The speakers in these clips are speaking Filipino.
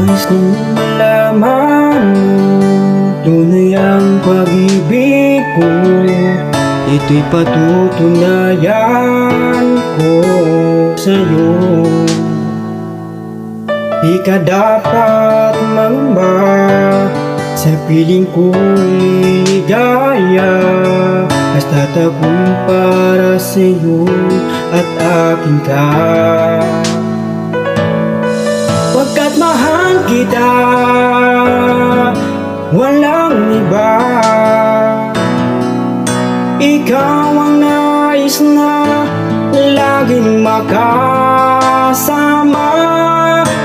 Nais kong malaman tunay ang pag-ibig ko. Ito'y patutunayan ko sa'yo. Di ka dapat mangamba sa piling ko'y ligaya. Basta't ako'y para sa'yo at akin ka. Pagkat mahal kita, walang iba. Ikaw ang nais na laging makasama.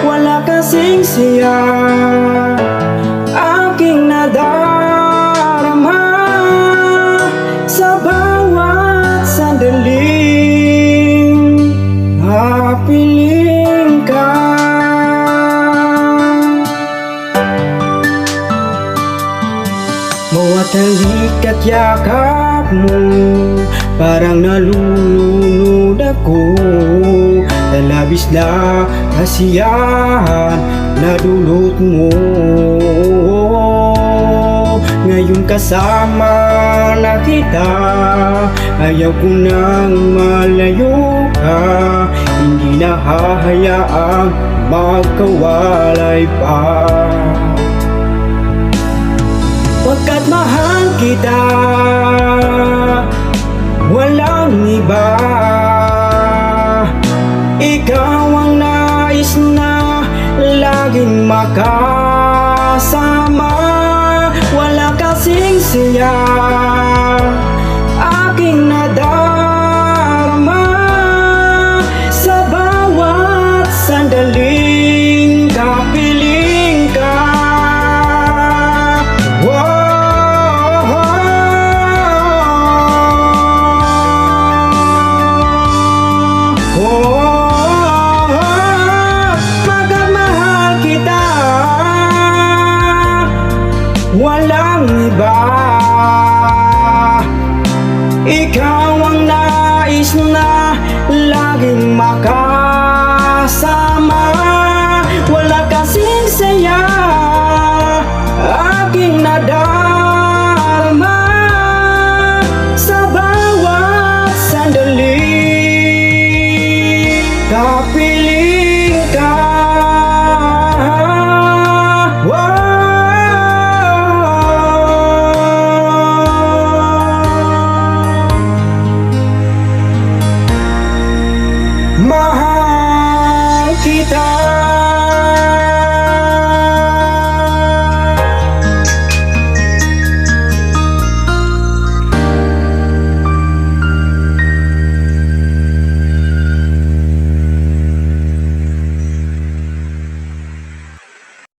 Wala kasing siya aking nadarama sa bawat sandaling hapiling ka. Bawat halik at yakap mo, parang nalulunod ako. Sa labis na kasiyahan na dulot mo. Ngayon kasama na kita, ayaw ko nang malayo ka. Hindi na hahayaang magkawalay pa. Pagkat mahal kita, walang iba. Ikaw ang nais na laging makasama. Wala kasing siya aking nadarama sa bawat sandaling kapiling ka. Walang iba. Ikaw ang nais na